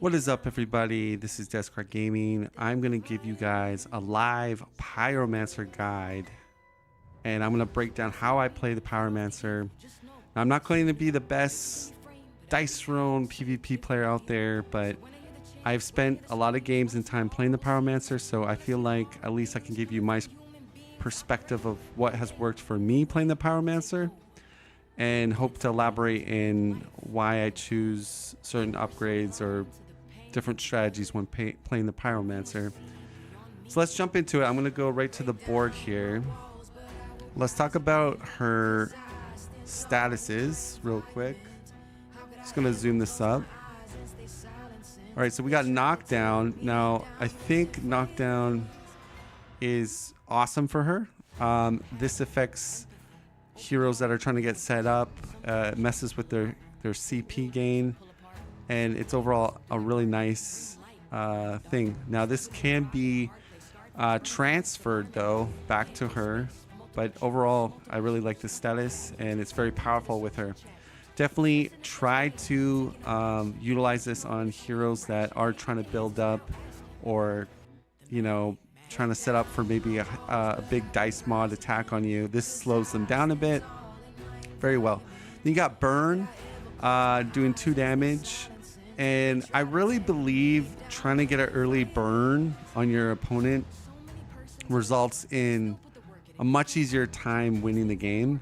What is up, everybody? This is Descart Gaming. I'm going to give you guys a live Pyromancer guide, and I'm going to break down how I play the Pyromancer. Now, I'm not going to be the best dice thrown PvP player out there, but I've spent a lot of games and time playing the Pyromancer, so I feel like at least I can give you my perspective of what has worked for me playing the Pyromancer, and hope to elaborate in why I choose certain upgrades or different strategies when playing the Pyromancer. So let's jump into it. I'm going to go right to the board here. Let's talk about her statuses real quick. Just going to zoom this up. All right, so we got Knockdown. Now, I think Knockdown is awesome for her. This affects heroes that are trying to get set up, messes with their CP gain, and it's overall a really nice thing. Now, this can be transferred though back to her, but overall I really like the status and it's very powerful with her. Definitely try to utilize this on heroes that are trying to build up, or trying to set up for maybe a big dice mod attack on you. This slows them down a bit very well. Then you got Burn, doing 2 damage, and I really believe trying to get an early burn on your opponent results in a much easier time winning the game.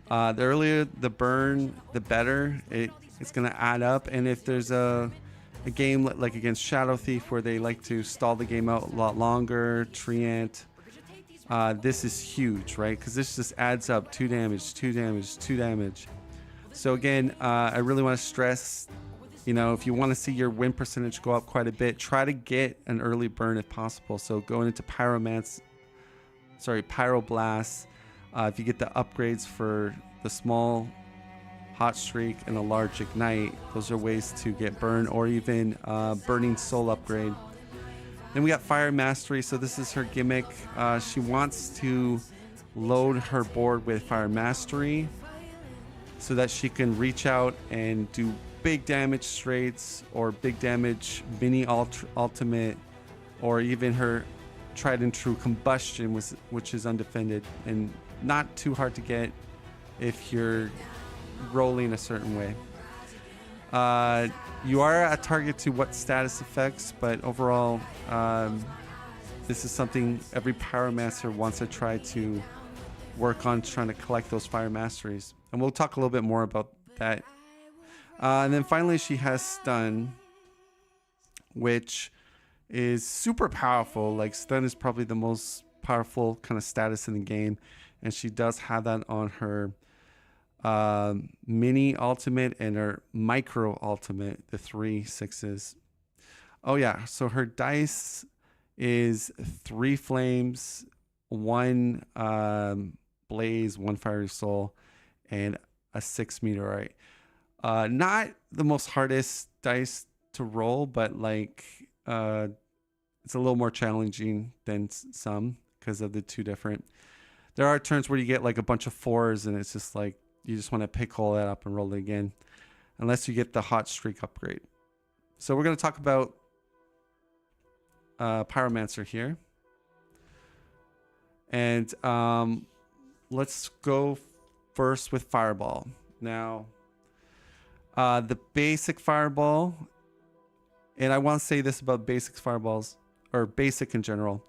The earlier the burn, the better. It's going to add up, and if there's a game like against Shadow Thief where they like to stall the game out a lot longer, Treant, this is huge, right? Because this just adds up. 2 damage, 2 damage, 2 damage. So again, I really want to stress, if you want to see your win percentage go up quite a bit, try to get an early burn if possible. So going into Pyroblast, if you get the upgrades for the small Hot Streak and a large Ignite, those are ways to get burn, or even Burning Soul upgrade. Then we got Fire Mastery. So this is her gimmick. She wants to load her board with Fire Mastery so that she can reach out and do big damage straights or big damage mini ultimate, or even her tried and true Combustion, which is undefended and not too hard to get if you're rolling a certain way. You are a target to what status effects, but overall this is something every Pyromancer wants to try to work on, trying to collect those Fire Masteries, and we'll talk a little bit more about that. And then finally she has Stun, which is super powerful. Like, Stun is probably the most powerful kind of status in the game, and she does have that on her mini ultimate and her micro ultimate, the 3 6s. Oh yeah, so her dice is 3 flames, 1 blaze, 1 fiery soul, and a 6 meteorite. Not the most hardest dice to roll, but like it's a little more challenging than some because of the 2 different. There are turns where you get like a bunch of 4s and it's just like you just want to pick all that up and roll it again, unless you get the Hot Streak upgrade. So we're going to talk about Pyromancer here, and let's go first with Fireball. Now, the basic Fireball, and I want to say this about basic Fireballs, or basic in general.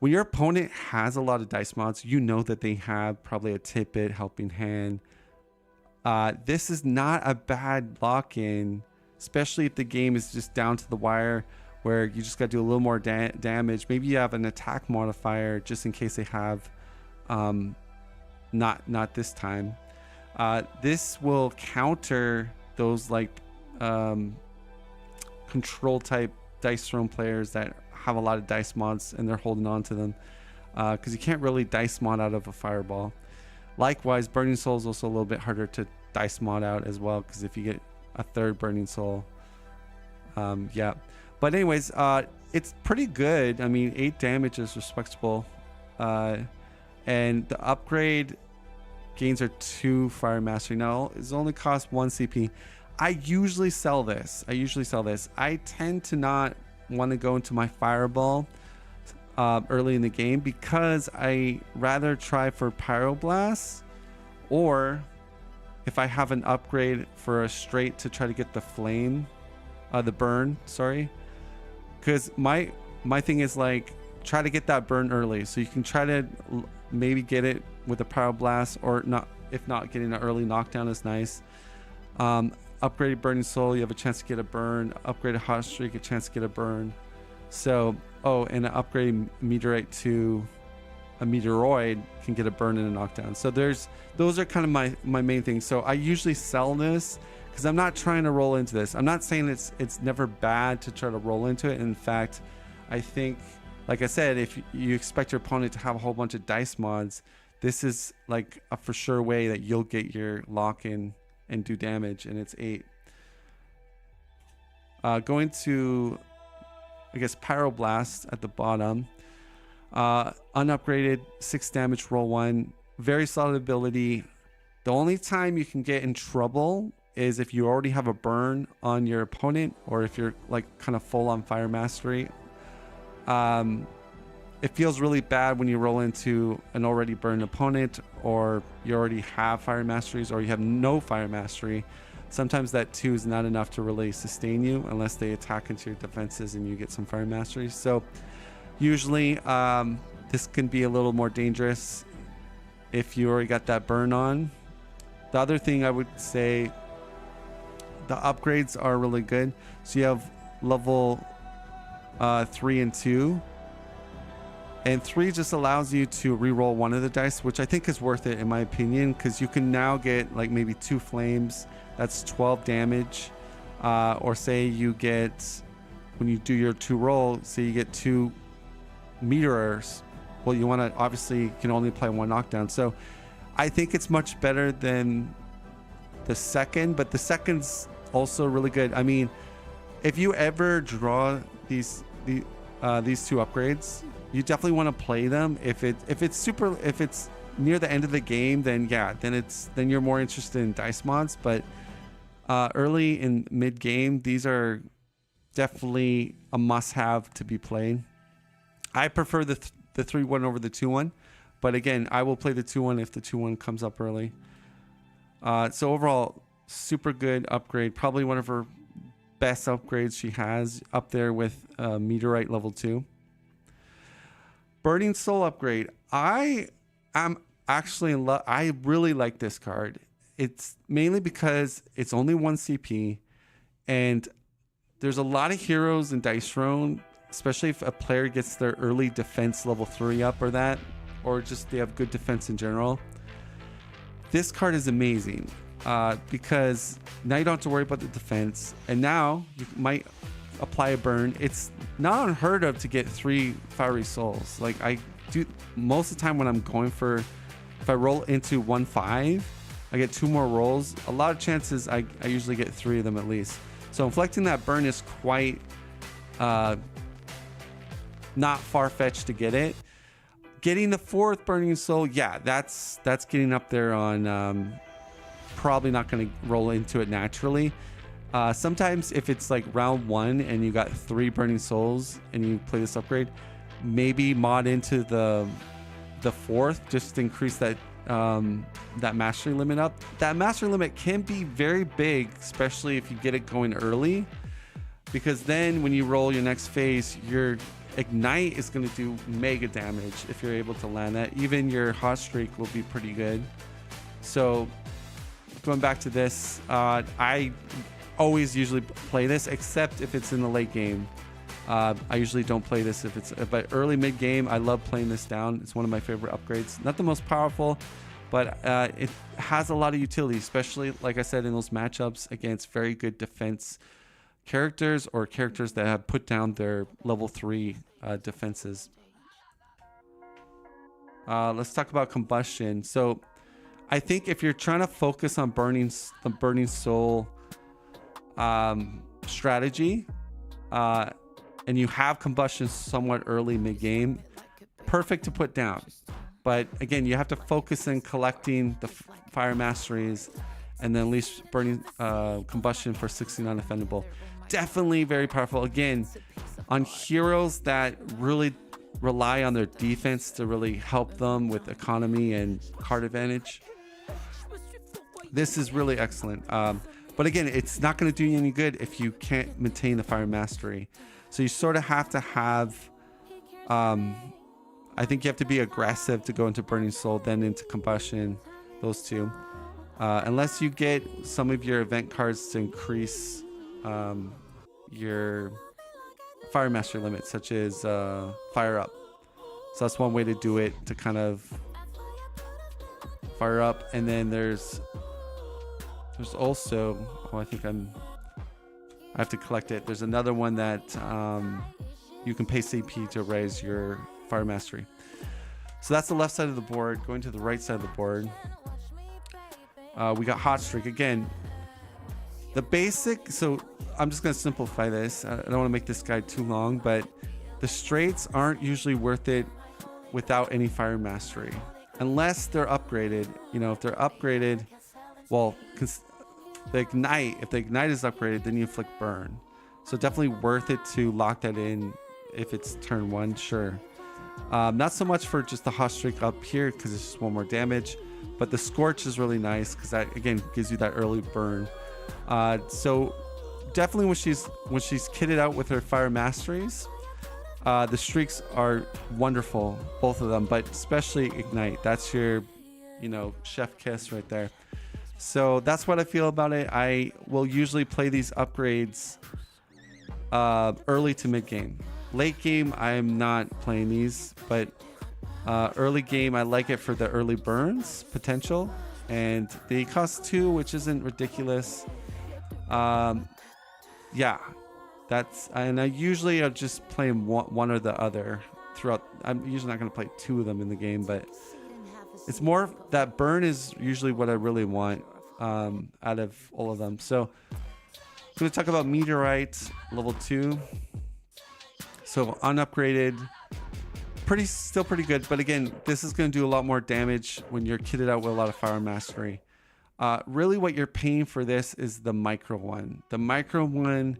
When your opponent has a lot of dice mods, you know that they have probably a Tidbit, Helping Hand. This is not a bad lock-in, especially if the game is just down to the wire, where you just got to do a little more damage. Maybe you have an attack modifier just in case they have not this time. This will counter those like control type dice thrown players that have a lot of dice mods and they're holding on to them, because you can't really dice mod out of a Fireball. Likewise, Burning Soul is also a little bit harder to dice mod out as well, because if you get a 3rd Burning Soul, yeah. But anyways, it's pretty good. I mean, 8 damage is respectable, and the upgrade gains are 2 Fire Mastery. Now, it only costs 1 CP. I usually sell this. I tend to not want to go into my fireball early in the game because I rather try for pyroblast, or if I have an upgrade for a straight to try to get the flame, the burn, sorry. Because my thing is like, try to get that burn early, so you can try to maybe get it with a pyroblast, or not. If not, getting an early knockdown is nice. Upgraded burning soul, you have a chance to get a burn. Upgraded hot streak, a chance to get a burn. So, oh, and an upgraded meteorite to a meteoroid can get a burn and a knockdown. So those are kind of my main things. So I usually sell this because I'm not trying to roll into this. I'm not saying it's never bad to try to roll into it. In fact, I think, like I said, if you expect your opponent to have a whole bunch of dice mods, this is like a for sure way that you'll get your lock in and do damage, and it's 8. Going to, I guess, Pyroblast at the bottom. Unupgraded, 6 damage, roll 1. Very solid ability. The only time you can get in trouble is if you already have a burn on your opponent, or if you're like kind of full on fire mastery. It feels really bad when you roll into an already burned opponent, or you already have fire masteries, or you have no fire mastery. Sometimes that 2 is not enough to really sustain you unless they attack into your defenses and you get some fire masteries. So usually this can be a little more dangerous if you already got that burn on. The other thing I would say, the upgrades are really good. So you have level 3 and 2. And 3 just allows you to reroll one of the dice, which I think is worth it in my opinion, because you can now get like maybe 2 flames. That's 12 damage. Or say you get, when you do your 2 roll, say you get 2 meteors. Well, you want to, obviously you can only apply 1 knockdown. So I think it's much better than the second, but the second's also really good. I mean, if you ever draw these 2 upgrades, you definitely want to play them. If it's near the end of the game, then yeah, then you're more interested in dice mods. But early in mid game, these are definitely a must-have to be played. I prefer the 3-1 over the 2-1, but again, I will play the 2-1 if the 2-1 comes up early. So overall, super good upgrade. Probably one of her best upgrades she has, up there with Meteorite level 2. Burning Soul upgrade. I am actually in love. I really like this card. It's mainly because it's only 1 CP, and there's a lot of heroes in Dice Throne, especially if a player gets their early defense level 3 up or that, or just they have good defense in general. This card is amazing because now you don't have to worry about the defense, and now you might apply a burn. It's not unheard of to get 3 fiery souls. Like I do most of the time when I'm going for, if I roll into 1-5, I get 2 more rolls. A lot of chances I usually get 3 of them at least. So inflicting that burn is quite not far-fetched to get it. Getting the 4th burning soul, yeah, that's getting up there on probably not going to roll into it naturally. Sometimes if it's like round 1 and you got 3 burning souls and you play this upgrade, maybe mod into the 4th just to increase that that mastery limit up. That mastery limit can be very big, especially if you get it going early, because then when you roll your next phase, your ignite is going to do mega damage if you're able to land that. Even your hot streak will be pretty good. So going back to this, I always usually play this, except if it's in the late game. I usually don't play this if it's, but early mid game, I love playing this down. It's one of my favorite upgrades. Not the most powerful, but it has a lot of utility, especially like I said, in those matchups against very good defense characters or characters that have put down their level 3 defenses. Let's talk about combustion. So I think if you're trying to focus on the burning soul strategy, and you have combustion somewhat early mid-game, perfect to put down. But again, you have to focus in collecting the fire masteries and then unleash burning combustion for 69 offendable. Definitely very powerful. Again, on heroes that really rely on their defense to really help them with economy and card advantage, this is really excellent. But again, it's not going to do you any good if you can't maintain the fire mastery. So you sort of have to have, I think you have to be aggressive to go into Burning Soul, then into Combustion, those two. Unless you get some of your event cards to increase your fire mastery limit, such as Fire Up. So that's one way to do it, to kind of fire up. And then there's also, I have to collect it. There's another one that you can pay CP to raise your fire mastery. So that's the left side of the board. Going to the right side of the board, we got Hot Streak. Again, the basic, so I'm just going to simplify this. I don't want to make this guide too long, but the straights aren't usually worth it without any fire mastery, unless they're upgraded. You know, if they're upgraded, well, the ignite, if the ignite is upgraded, then you inflict burn. So definitely worth it to lock that in if it's turn 1, sure. Not so much for just the Hot Streak up here, because it's just 1 more damage, but the Scorch is really nice because that again gives you that early burn. So definitely when she's kitted out with her fire masteries, the streaks are wonderful, both of them, but especially ignite. That's your, you know, chef kiss right there. So that's what I feel about it. I will usually play these upgrades early to mid game. Late game, I'm not playing these, but early game, I like it for the early burns potential, and they cost 2, which isn't ridiculous. Yeah, and I usually are just playing one or the other throughout. I'm usually not going to play 2 of them in the game, but it's more that burn is usually what I really want out of all of them. So I'm going to talk about Meteorite level 2. So unupgraded, still pretty good, but again, this is going to do a lot more damage when you're kitted out with a lot of fire mastery. Really what you're paying for this is the micro one. The micro one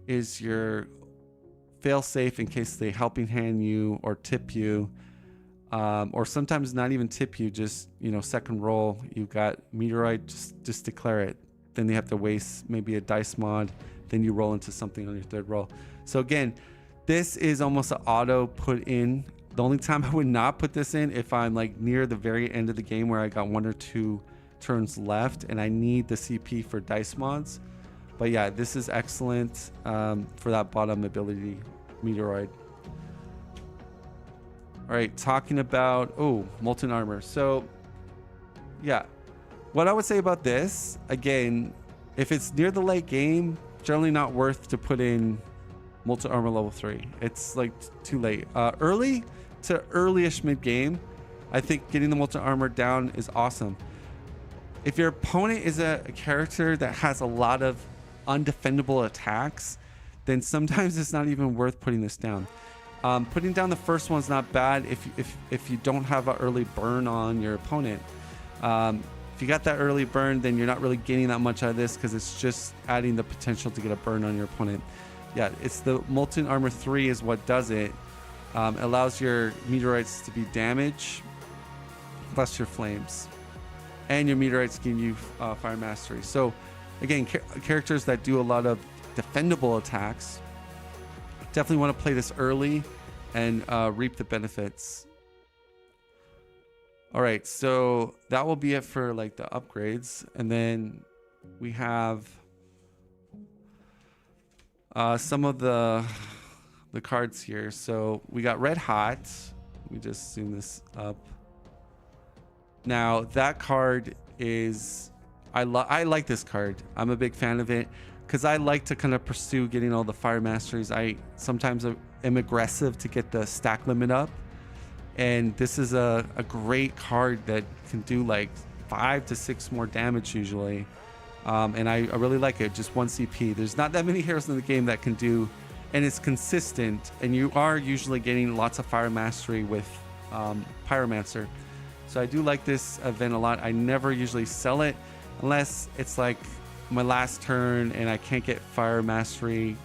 is your fail safe in case they helping hand you or tip you, or sometimes not even tip you, just, you know, second roll, you've got Meteorite, just declare it. Then they have to waste maybe a dice mod, then you roll into something on your third roll. So again, this is almost an auto put in. The only time I would not put this in if I'm like near the very end of the game where I got 1 or 2 turns left and I need the CP for dice mods. But yeah, this is excellent for that bottom ability, Meteoroid. All right, talking about, Molten Armor. So yeah, what I would say about this, again, if it's near the late game, generally not worth to put in Molten Armor level 3. It's like too late. Early to early-ish mid-game, I think getting the Molten Armor down is awesome. If your opponent is a character that has a lot of undefendable attacks, then sometimes it's not even worth putting this down. Putting down the first one's not bad if you don't have an early burn on your opponent. If you got that early burn, then you're not really getting that much out of this because it's just adding the potential to get a burn on your opponent. Yeah, it's the Molten Armor 3 is what does it. Allows your meteorites to be damage plus your flames, and your meteorites give you fire mastery. So again, characters that do a lot of defendable attacks definitely want to play this early and reap the benefits. All right, so that will be it for like the upgrades, and then we have some of the cards here. So we got Red Hot. Let me just zoom this up. Now that card is, I like this card. I'm a big fan of it because I like to kind of pursue getting all the fire masteries. I sometimes am aggressive to get the stack limit up, and this is a great card that can do like 5 to 6 more damage usually. And I really like it. Just 1 CP. There's not that many heroes in the game that can do, and it's consistent, and you are usually getting lots of fire mastery with Pyromancer. So I do like this event a lot. I never usually sell it unless it's like my last turn and I can't get fire mastery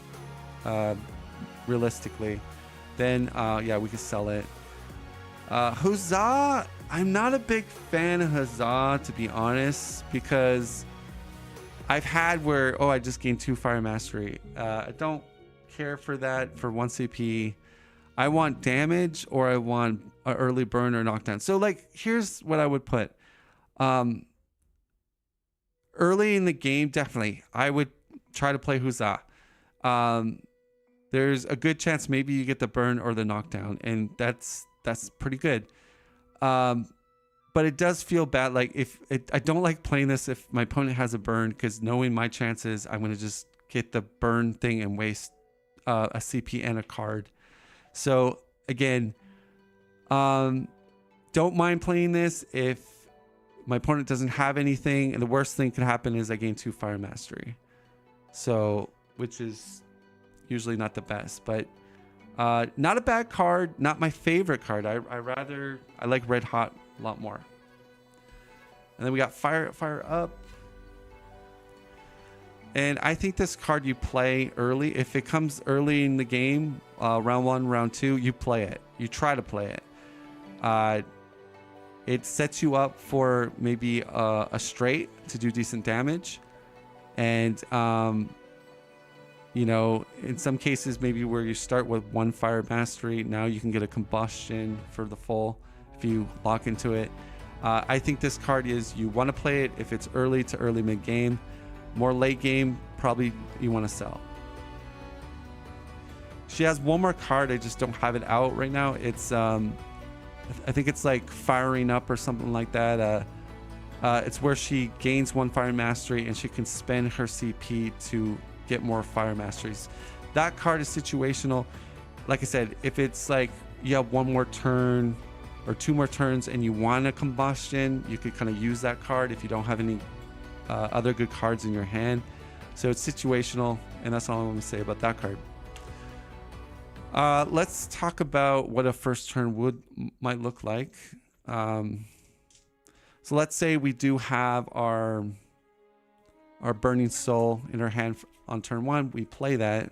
realistically, then yeah, we can sell it. Huzzah, I'm not a big fan of Huzzah, to be honest, because I've had where, oh, I just gained 2 fire mastery. I don't care for that for 1 CP. I want damage, or I want an early burn or knockdown. So like, here's what I would put. Early in the game, definitely, I would try to play Huzzah. There's a good chance maybe you get the burn or the knockdown, and that's pretty good. But it does feel bad. Like I don't like playing this if my opponent has a burn, because knowing my chances, I'm going to just get the burn thing and waste a CP and a card. So again, don't mind playing this if my opponent doesn't have anything, and the worst thing could happen is I gain 2 fire mastery. So, which is usually not the best, but not a bad card, not my favorite card. I like Red Hot a lot more. And then we got Fire Up. And I think this card you play early. If it comes early in the game, round 1, round 2, you play it. You try to play it. It sets you up for maybe a straight to do decent damage. And, you know, in some cases, maybe where you start with 1 fire mastery, now you can get a combustion for the full if you lock into it. I think this card is, you want to play it if it's early to early mid game. More late game, probably you want to sell. She has one more card, I just don't have it out right now. It's I think it's like Firing Up or something like that. It's where she gains 1 fire mastery and she can spend her CP to get more fire masteries. That card is situational. Like I said, if it's like you have 1 more turn or 2 more turns and you want a combustion, you could kind of use that card if you don't have any other good cards in your hand. So it's situational, and that's all I'm going to say about that card. Let's talk about what a first turn might look like. So let's say we do have our Burning Soul in our hand on turn 1. We play that,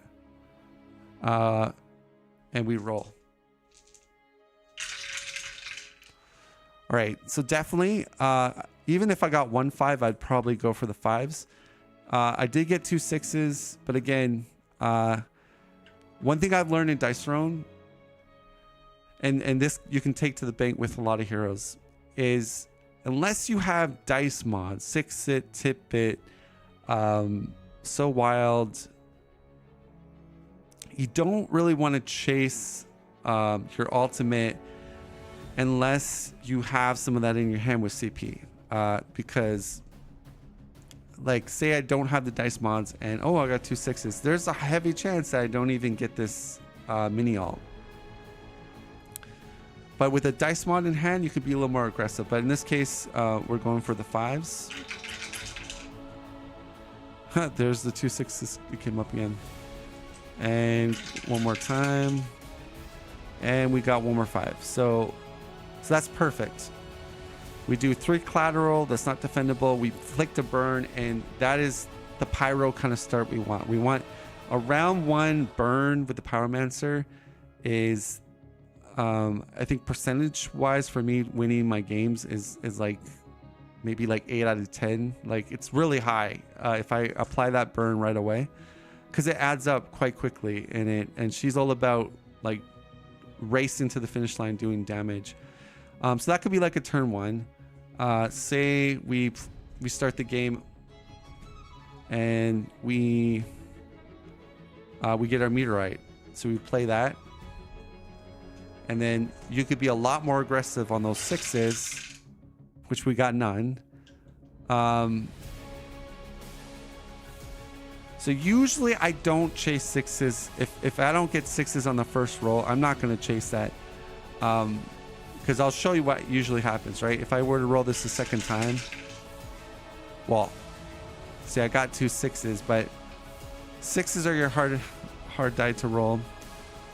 and we roll. All right, so definitely, even if I got 1 5, I'd probably go for the 5s. I did get 2 6s, but again, one thing I've learned in Dice Throne, and this you can take to the bank with a lot of heroes, is unless you have dice mods, 6-It, Tip-It, So Wild, you don't really want to chase your ultimate unless you have some of that in your hand with CP. Because, like, say I don't have the dice mods and, oh, I got 2 6s. There's a heavy chance that I don't even get this mini alt. But with a dice mod in hand, you could be a little more aggressive. But in this case, we're going for the 5s. There's the 2 6s that came up again. And one more time. And we got 1 more 5. So that's perfect. We do 3 collateral. That's not defendable. We flick to burn. And that is the pyro kind of start we want. We want a round 1 burn with the Pyromancer is, I think percentage wise for me winning my games is like maybe like 8 out of 10. Like it's really high if I apply that burn right away, because it adds up quite quickly. And she's all about like racing to the finish line doing damage. So that could be like a turn 1. Say we start the game and we get our meteorite, so we play that, and then you could be a lot more aggressive on those 6s, which we got none. So usually I don't chase 6s. If I don't get 6s on the first roll, I'm not going to chase that. Because I'll show you what usually happens, right? If I were to roll this a second time, well, see, I got 2 6s, but 6s are your hard die to roll.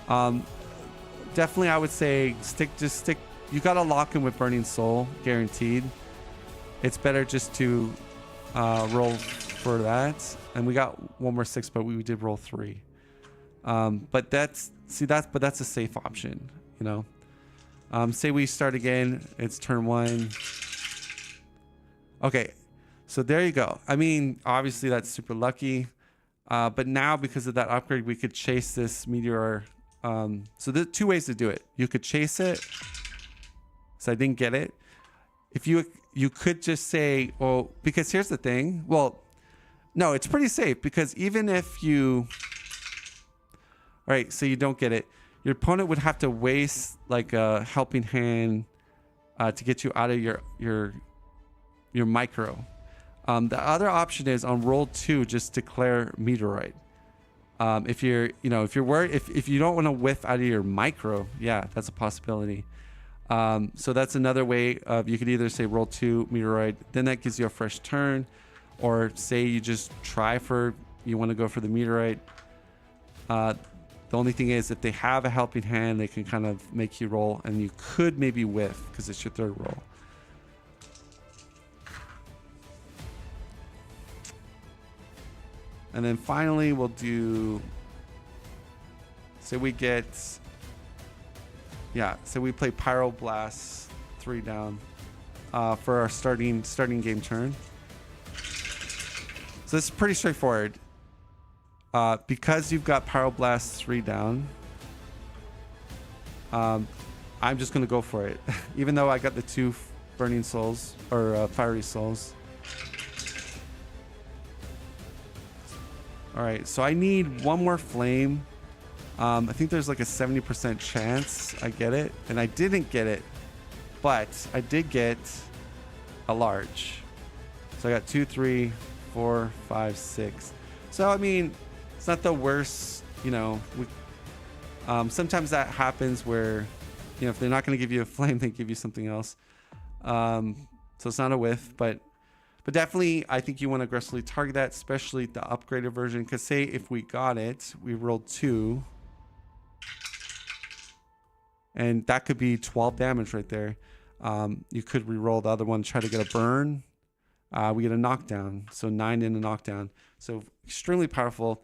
Definitely, I would say just stick. You got to lock in with Burning Soul, guaranteed. It's better just to roll for that, and we got one more 6, but we did roll 3. But that's a safe option, you know. Say we start again, it's turn 1. Okay, so there you go. I mean, obviously that's super lucky, but now because of that upgrade, we could chase this meteor. So there's 2 ways to do it. You could chase it. So I didn't get it. If you could just say, well, because here's the thing. Well, no, it's pretty safe, because even if you, all right, so you don't get it, your opponent would have to waste like a helping hand to get you out of your micro. The other option is on roll 2, just declare meteoroid. If you're worried, if you don't want to whiff out of your micro, yeah, that's a possibility. So that's another way of, you could either say roll 2 meteoroid, then that gives you a fresh turn, or say you just you want to go for the meteoroid. The only thing is, if they have a helping hand, they can kind of make you roll, and you could maybe whiff because it's your 3rd roll. And then finally, we'll do, say we get, so we play Pyroblast 3 down for our starting game turn. So it's pretty straightforward. Because you've got Pyroblast 3 down, I'm just going to go for it. Even though I got the 2 burning souls, or fiery souls. All right, so I need 1 more flame. I think there's like a 70% chance I get it, and I didn't get it, but I did get a large. So I got 2, 3, 4, 5, 6. So I mean, it's not the worst, you know. Sometimes that happens where, you know, if they're not going to give you a flame, they give you something else. So it's not a whiff, but definitely, I think you want to aggressively target that, especially the upgraded version. Because say if we got it, we rolled 2. And that could be 12 damage right there. You could re-roll the other one, try to get a burn. We get a knockdown. So 9 in a knockdown. So extremely powerful.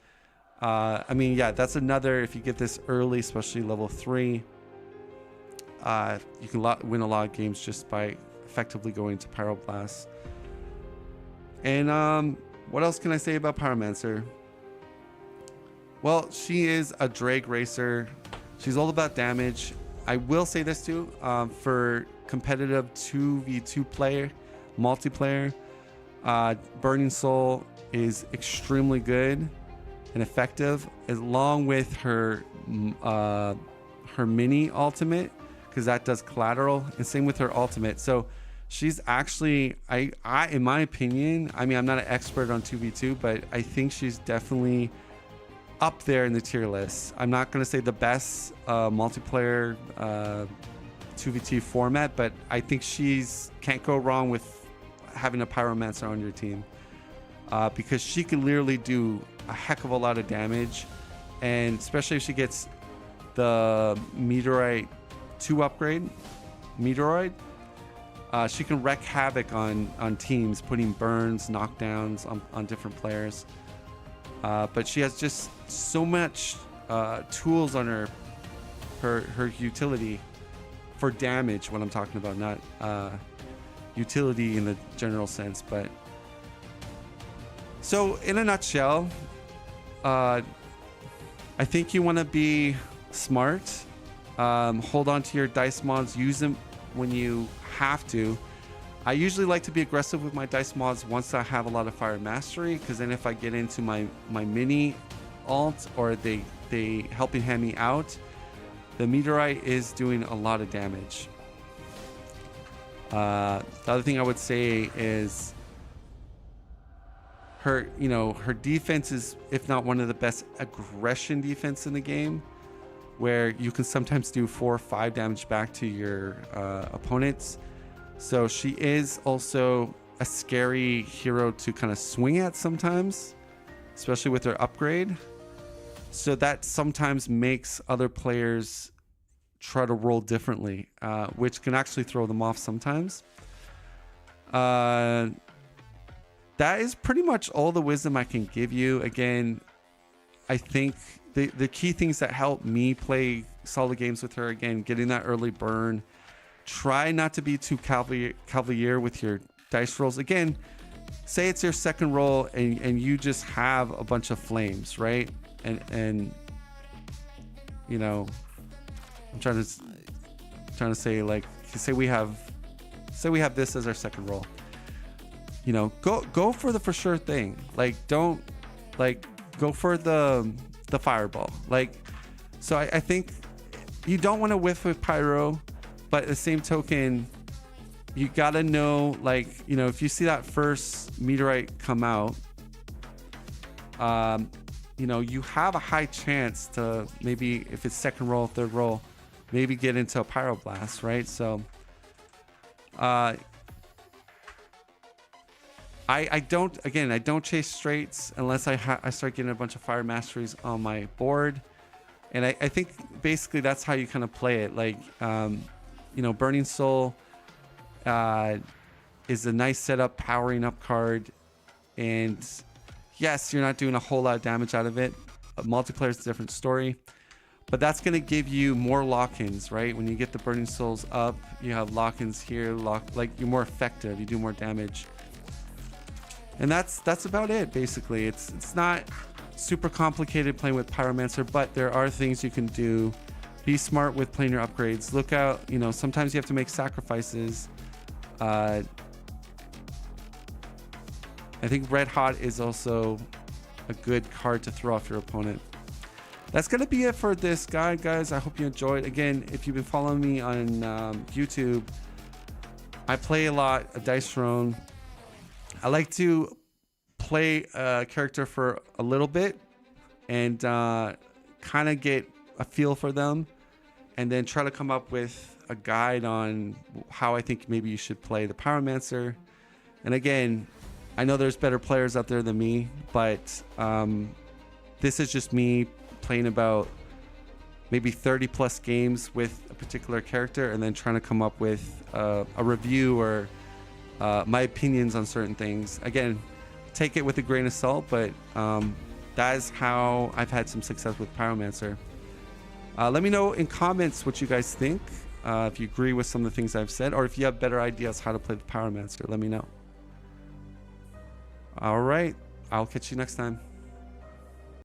I mean, yeah, that's another, if you get this early, especially level 3, you can win a lot of games just by effectively going to Pyroblast. And what else can I say about Pyromancer? Well, she is a drag racer. She's all about damage. I will say this too, for competitive 2v2 player, multiplayer, Burning Soul is extremely good and effective, along with her mini ultimate, because that does collateral, and same with her ultimate. So she's actually, I in my opinion, I mean, I'm not an expert on 2v2, but I think she's definitely up there in the tier list. I'm not going to say the best multiplayer 2v2 format, but I think she's can't go wrong with having a Pyromancer on your team, because she can literally do a heck of a lot of damage, and especially if she gets the Meteorite 2 upgrade, Meteoroid, she can wreak havoc on teams, putting burns, knockdowns on different players. But she has just so much tools on her utility for damage, what I'm talking about, not utility in the general sense. But so in a nutshell, I think you want to be smart, hold on to your dice mods, use them when you have to. I usually like to be aggressive with my dice mods once I have a lot of fire mastery, because then if I get into my mini alt, or they helping hand me out, the meteorite is doing a lot of damage. The other thing I would say is her defense is, if not one of the best aggression defense in the game, where you can sometimes do 4 or 5 damage back to your opponents. So she is also a scary hero to kind of swing at sometimes, especially with her upgrade. So that sometimes makes other players try to roll differently, which can actually throw them off sometimes. that is pretty much all the wisdom I can give you. Again, I think the key things that help me play solid games with her, again, getting that early burn. Try not to be too cavalier with your dice rolls. Again, say it's your second roll and you just have a bunch of flames, right? And you know, I'm trying to say, like, say we have this as our second roll. You know, go for the for sure thing. Like, don't, like, go for the fireball. Like, so I think you don't want to whiff with pyro, but at the same token, you gotta know, like, you know, if you see that first meteorite come out, you know, you have a high chance to maybe, if it's second roll, third roll, maybe get into a pyroblast, right? So I don't chase straights unless I start getting a bunch of fire masteries on my board. And I think basically that's how you kind of play it. Like, you know, Burning Soul is a nice setup, powering up card. And yes, you're not doing a whole lot of damage out of it. Multiplayer is a different story. But that's going to give you more lock-ins, right? When you get the Burning Souls up, you have lock-ins here. Like, you're more effective. You do more damage. And that's about it, basically. It's not super complicated playing with Pyromancer, but there are things you can do. Be smart with playing your upgrades. Look out, you know, sometimes you have to make sacrifices. I think Red Hot is also a good card to throw off your opponent. That's going to be it for this guide, guys. I hope you enjoyed. Again, if you've been following me on YouTube, I play a lot of Dice Throne. I like to play a character for a little bit and kind of get a feel for them, and then try to come up with a guide on how I think maybe you should play the Pyromancer. And again, I know there's better players out there than me, but this is just me playing about maybe 30 plus games with a particular character, and then trying to come up with a review or my opinions on certain things. Again, take it with a grain of salt, but that is how I've had some success with Pyromancer. Let me know in comments what you guys think, if you agree with some of the things I've said, or if you have better ideas how to play the Pyromancer. Let me know. All right, I'll catch you next time.